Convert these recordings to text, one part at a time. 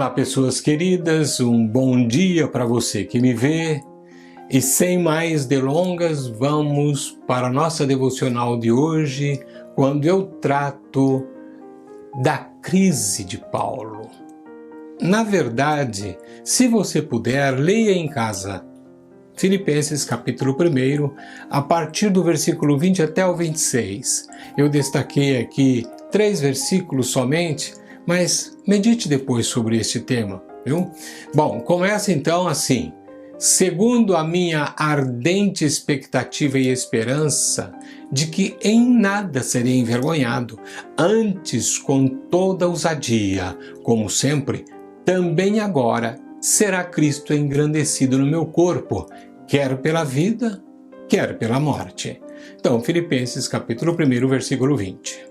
Olá, pessoas queridas, um bom dia para você que me vê. E sem mais delongas, vamos para a nossa devocional de hoje, quando eu trato da crise de Paulo. Na verdade, se você puder, leia em casa Filipenses capítulo 1, a partir do versículo 20 até o 26. Eu destaquei aqui 3 versículos somente, mas medite depois sobre este tema, viu? Bom, começa então assim: segundo a minha ardente expectativa e esperança de que em nada serei envergonhado, antes com toda ousadia, como sempre, também agora será Cristo engrandecido no meu corpo, quer pela vida, quer pela morte. Então, Filipenses capítulo 1, versículo 20.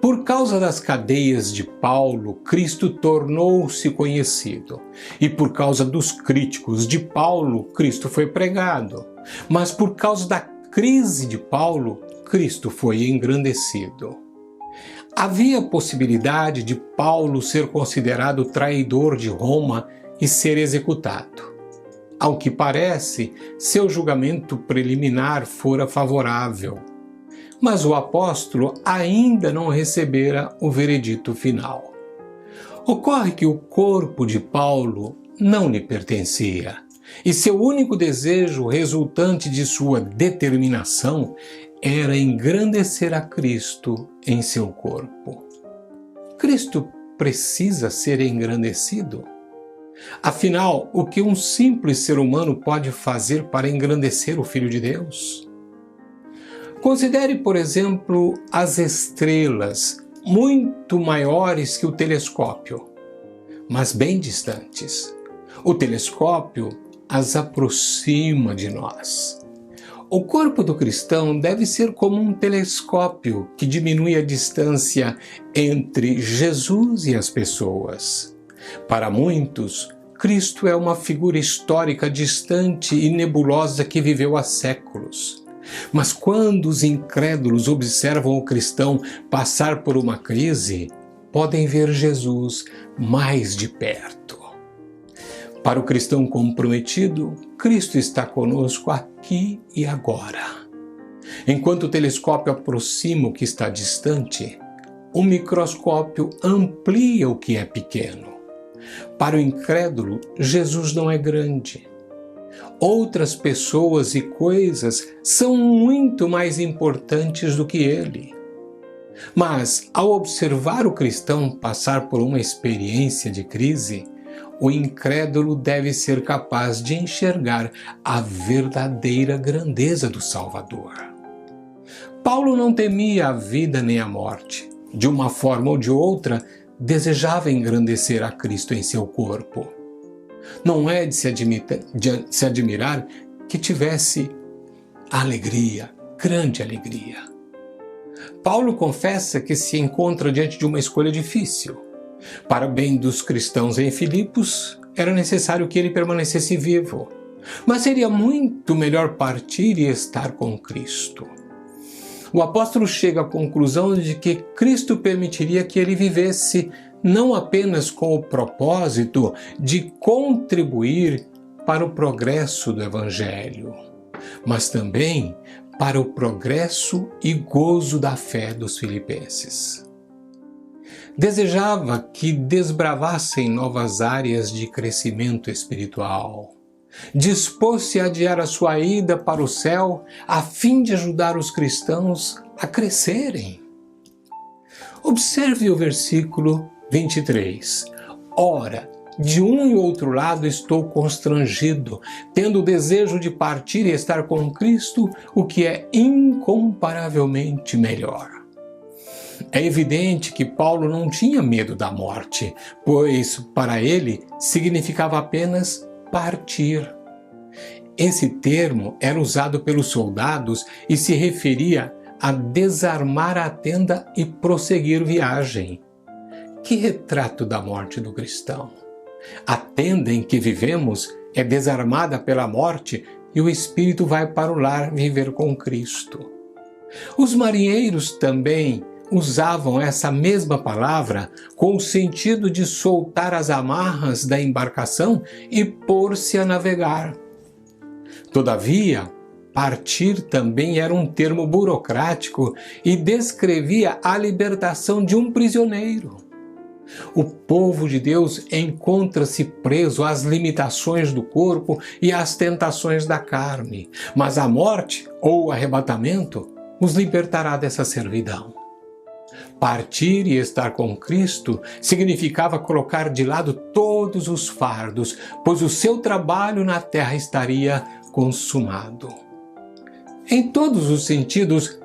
Por causa das cadeias de Paulo, Cristo tornou-se conhecido. E por causa dos críticos de Paulo, Cristo foi pregado. Mas por causa da crise de Paulo, Cristo foi engrandecido. Havia possibilidade de Paulo ser considerado traidor de Roma e ser executado. Ao que parece, seu julgamento preliminar fora favorável. Mas o apóstolo ainda não recebera o veredito final. Ocorre que o corpo de Paulo não lhe pertencia, e seu único desejo resultante de sua determinação era engrandecer a Cristo em seu corpo. Cristo precisa ser engrandecido? Afinal, o que um simples ser humano pode fazer para engrandecer o Filho de Deus? Considere, por exemplo, as estrelas, muito maiores que o telescópio, mas bem distantes. O telescópio as aproxima de nós. O corpo do cristão deve ser como um telescópio que diminui a distância entre Jesus e as pessoas. Para muitos, Cristo é uma figura histórica distante e nebulosa que viveu há séculos. Mas quando os incrédulos observam o cristão passar por uma crise, podem ver Jesus mais de perto. Para o cristão comprometido, Cristo está conosco aqui e agora. Enquanto o telescópio aproxima o que está distante, o microscópio amplia o que é pequeno. Para o incrédulo, Jesus não é grande. Outras pessoas e coisas são muito mais importantes do que ele. Mas, ao observar o cristão passar por uma experiência de crise, o incrédulo deve ser capaz de enxergar a verdadeira grandeza do Salvador. Paulo não temia a vida nem a morte. De uma forma ou de outra, desejava engrandecer a Cristo em seu corpo. Não é de se admirar que tivesse alegria, grande alegria. Paulo confessa que se encontra diante de uma escolha difícil. Para o bem dos cristãos em Filipos, era necessário que ele permanecesse vivo. Mas seria muito melhor partir e estar com Cristo. O apóstolo chega à conclusão de que Cristo permitiria que ele vivesse não apenas com o propósito de contribuir para o progresso do Evangelho, mas também para o progresso e gozo da fé dos filipenses. Desejava que desbravassem novas áreas de crescimento espiritual. Dispôs-se a adiar a sua ida para o céu a fim de ajudar os cristãos a crescerem. Observe o versículo 23. Ora, de um e outro lado estou constrangido, tendo o desejo de partir e estar com Cristo, o que é incomparavelmente melhor. É evidente que Paulo não tinha medo da morte, pois para ele significava apenas partir. Esse termo era usado pelos soldados e se referia a desarmar a tenda e prosseguir viagem. Que retrato da morte do cristão! A tenda em que vivemos é desarmada pela morte e o espírito vai para o lar viver com Cristo. Os marinheiros também usavam essa mesma palavra com o sentido de soltar as amarras da embarcação e pôr-se a navegar. Todavia, partir também era um termo burocrático e descrevia a libertação de um prisioneiro. O povo de Deus encontra-se preso às limitações do corpo e às tentações da carne, mas a morte ou o arrebatamento os libertará dessa servidão. Partir e estar com Cristo significava colocar de lado todos os fardos, pois o seu trabalho na terra estaria consumado. Em todos os sentidos,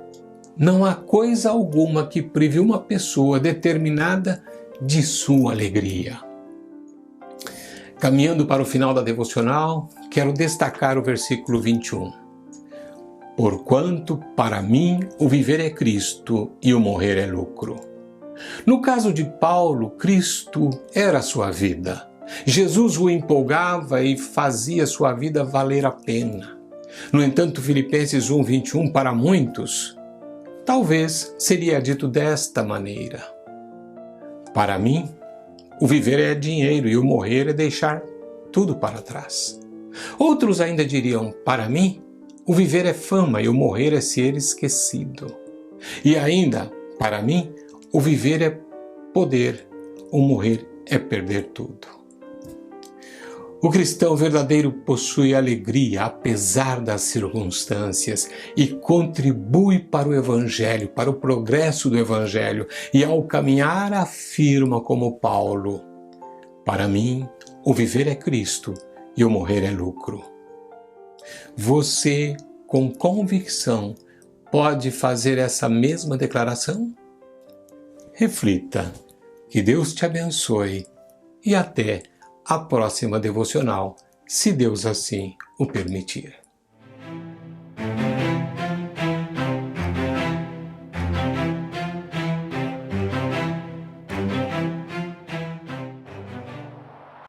não há coisa alguma que prive uma pessoa determinada de sua alegria. Caminhando para o final da devocional, quero destacar o versículo 21. Porquanto para mim o viver é Cristo e o morrer é lucro. No caso de Paulo, Cristo era sua vida. Jesus o empolgava e fazia sua vida valer a pena. No entanto, Filipenses 1:21, para muitos, talvez seria dito desta maneira: para mim, o viver é dinheiro e o morrer é deixar tudo para trás. Outros ainda diriam: para mim, o viver é fama e o morrer é ser esquecido. E ainda, para mim, o viver é poder, o morrer é perder tudo. O cristão verdadeiro possui alegria apesar das circunstâncias e contribui para o Evangelho, para o progresso do Evangelho, e ao caminhar afirma como Paulo: para mim, o viver é Cristo e o morrer é lucro. Você, com convicção, pode fazer essa mesma declaração? Reflita, que Deus te abençoe e até a próxima devocional, se Deus assim o permitir.